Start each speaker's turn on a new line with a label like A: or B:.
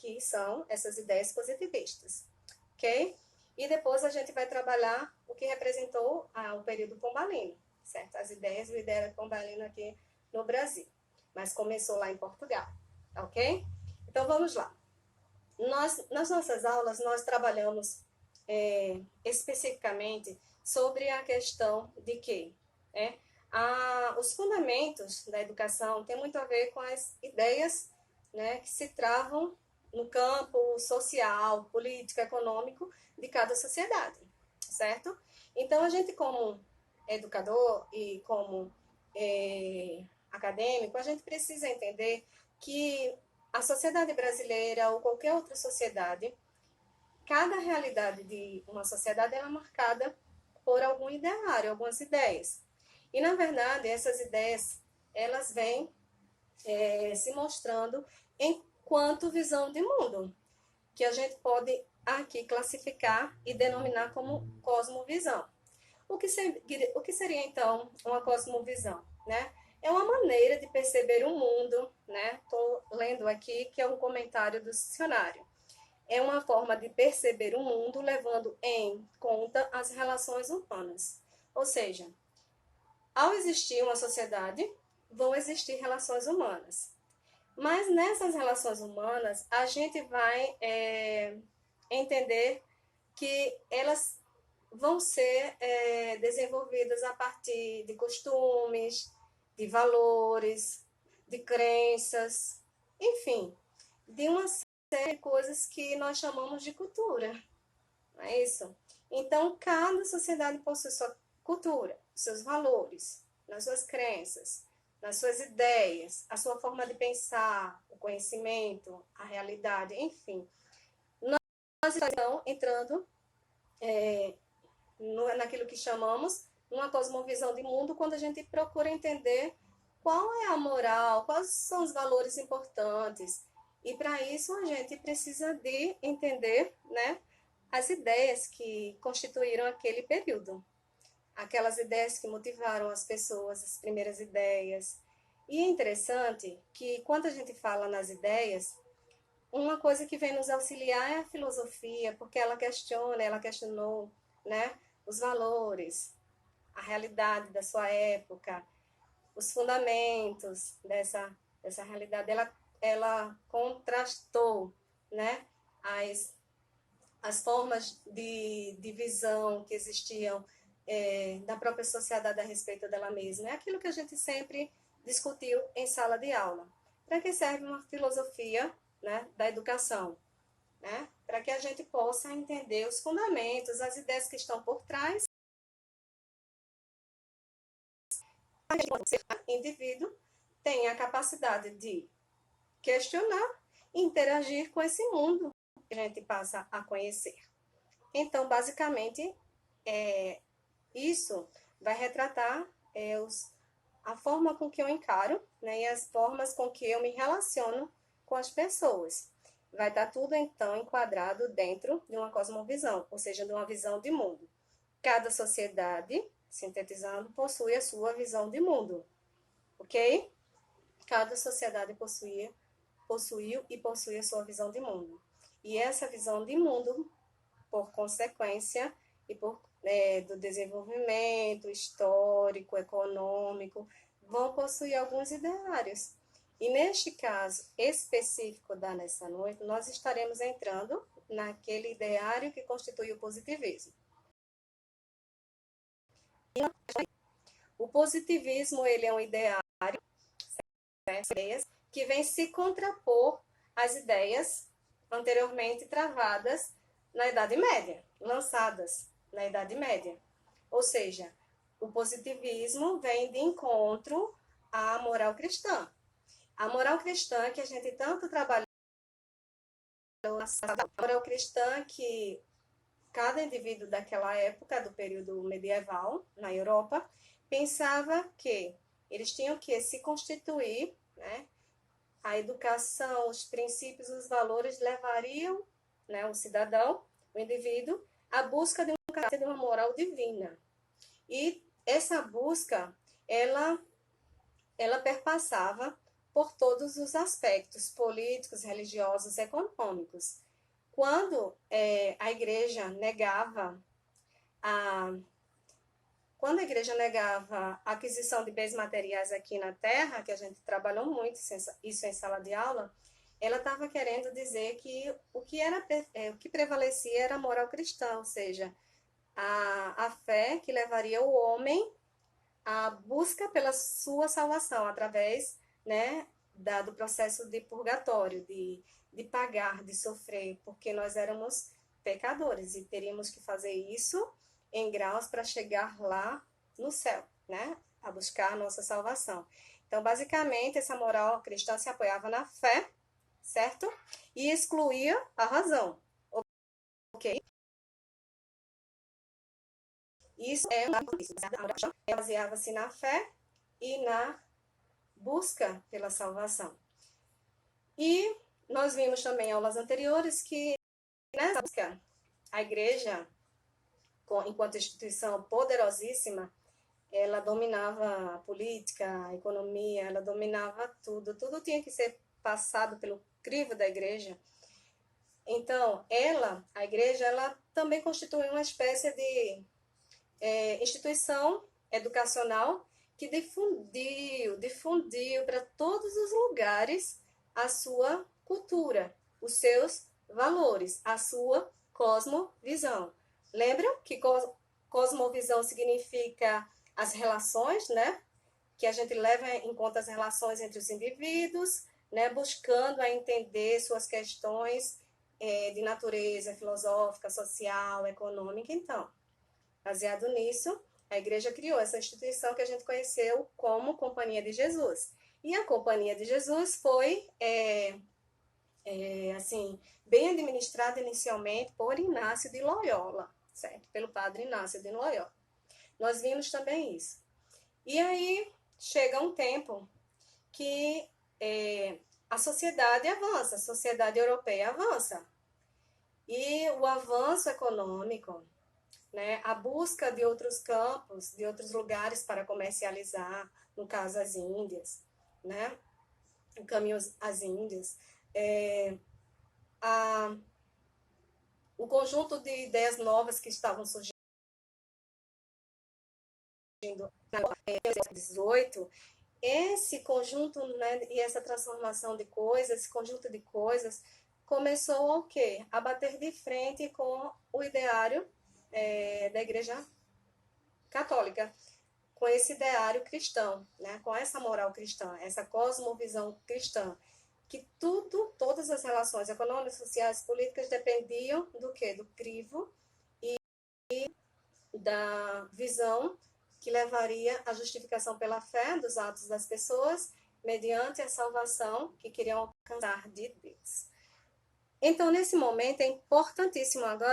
A: que são essas ideias positivistas, ok? E depois a gente vai trabalhar o que representou o período pombalino, certo? As ideias do ideário pombalino aqui no Brasil, mas começou lá em Portugal, ok? Então vamos lá. Nas nossas aulas, nós trabalhamos especificamente sobre a questão de que os fundamentos da educação têm muito a ver com as ideias, né, que se travam no campo social, político, econômico de cada sociedade, certo? Então, a gente como educador e como acadêmico, a gente precisa entender que a sociedade brasileira ou qualquer outra sociedade, cada realidade de uma sociedade é marcada por algum ideário, algumas ideias. E, na verdade, essas ideias, elas vêm se mostrando enquanto visão de mundo, que a gente pode aqui classificar e denominar como cosmovisão. O que seria, então, uma cosmovisão, né? É uma maneira de perceber o mundo, né? Estou lendo aqui que é um comentário do dicionário. É uma forma de perceber o mundo levando em conta as relações humanas. Ou seja, ao existir uma sociedade, vão existir relações humanas. Mas nessas relações humanas, a gente vai entender que elas vão ser desenvolvidas a partir de costumes, de valores, de crenças, enfim, de uma série de coisas que nós chamamos de cultura, não é isso? Então, cada sociedade possui sua cultura, seus valores, nas suas crenças, nas suas ideias, a sua forma de pensar, o conhecimento, a realidade, enfim. Nós estamos entrando naquilo que chamamos uma cosmovisão de mundo, quando a gente procura entender qual é a moral, quais são os valores importantes. E para isso a gente precisa de entender, né, as ideias que constituíram aquele período. Aquelas ideias que motivaram as pessoas, as primeiras ideias. E é interessante que quando a gente fala nas ideias, uma coisa que vem nos auxiliar é a filosofia, porque ela questionou, né, os valores, a realidade da sua época, os fundamentos dessa realidade. Ela contrastou, né, as formas de visão que existiam da própria sociedade a respeito dela mesma. É aquilo que a gente sempre discutiu em sala de aula. Para que serve uma filosofia, né, da educação? Né? Para que a gente possa entender os fundamentos, as ideias que estão por trás. O indivíduo tem a capacidade de questionar e interagir com esse mundo que a gente passa a conhecer. Então, basicamente, isso vai retratar a forma com que eu encaro, né, e as formas com que eu me relaciono com as pessoas. Vai estar tudo, então, enquadrado dentro de uma cosmovisão, ou seja, de uma visão de mundo. Cada sociedade, sintetizando, possui a sua visão de mundo, ok? Cada sociedade possuiu e possui a sua visão de mundo. E essa visão de mundo, por consequência, e do desenvolvimento histórico, econômico, vão possuir alguns ideários. E neste caso específico da Nessa Noite, nós estaremos entrando naquele ideário que constitui o positivismo. O positivismo, ele é um ideário, certo? Que vem se contrapor às ideias anteriormente travadas na Idade Média, lançadas na Idade Média. Ou seja, o positivismo vem de encontro à moral cristã. A moral cristã que a gente tanto trabalhou, a moral cristã que cada indivíduo daquela época, do período medieval, na Europa, pensava que eles tinham que se constituir, né? A educação, os princípios, os valores levariam, né, o cidadão, o indivíduo, à busca de um caráter, de uma moral divina. E essa busca, ela perpassava por todos os aspectos políticos, religiosos, econômicos. Quando a igreja negava a quando a igreja negava a aquisição de bens materiais aqui na terra, que a gente trabalhou muito isso em sala de aula, ela estava querendo dizer que o que prevalecia era a moral cristã, ou seja, a fé que levaria o homem à busca pela sua salvação através, né, do processo de purgatório, de pagar, de sofrer, porque nós éramos pecadores e teríamos que fazer isso em graus para chegar lá no céu, né, a buscar a nossa salvação. Então, basicamente, essa moral cristã se apoiava na fé, certo? E excluía a razão, ok? Isso é uma moral baseava-se na fé e na busca pela salvação. E nós vimos também em aulas anteriores que nessa busca, a igreja, enquanto instituição poderosíssima, ela dominava a política, a economia, ela dominava tudo. Tudo tinha que ser passado pelo crivo da igreja. Então, a igreja, ela também constitui uma espécie de instituição educacional que difundiu para todos os lugares a sua cultura, os seus valores, a sua cosmovisão. Lembram que cosmovisão significa as relações, né? Que a gente leva em conta as relações entre os indivíduos, né? Buscando a entender suas questões de natureza filosófica, social, econômica. Então, baseado nisso, a igreja criou essa instituição que a gente conheceu como Companhia de Jesus. E a Companhia de Jesus foi, assim, bem administrada inicialmente por Inácio de Loyola, certo? Pelo padre Inácio de Loyola. Nós vimos também isso. E aí chega um tempo que a sociedade avança, a sociedade europeia avança. E o avanço econômico, né, a busca de outros campos, de outros lugares para comercializar, no caso as Índias, né, o caminho às Índias, o conjunto de ideias novas que estavam surgindo no 18, esse conjunto, né, e essa transformação de coisas, esse conjunto de coisas, começou o quê? A bater de frente com o ideário da Igreja Católica, com esse ideário cristão, né, com essa moral cristã, essa cosmovisão cristã, que todas as relações econômicas, sociais, políticas dependiam do quê? Do crivo e da visão que levaria à justificação pela fé dos atos das pessoas, mediante a salvação que queriam alcançar de Deus. Então, nesse momento, é importantíssimo agora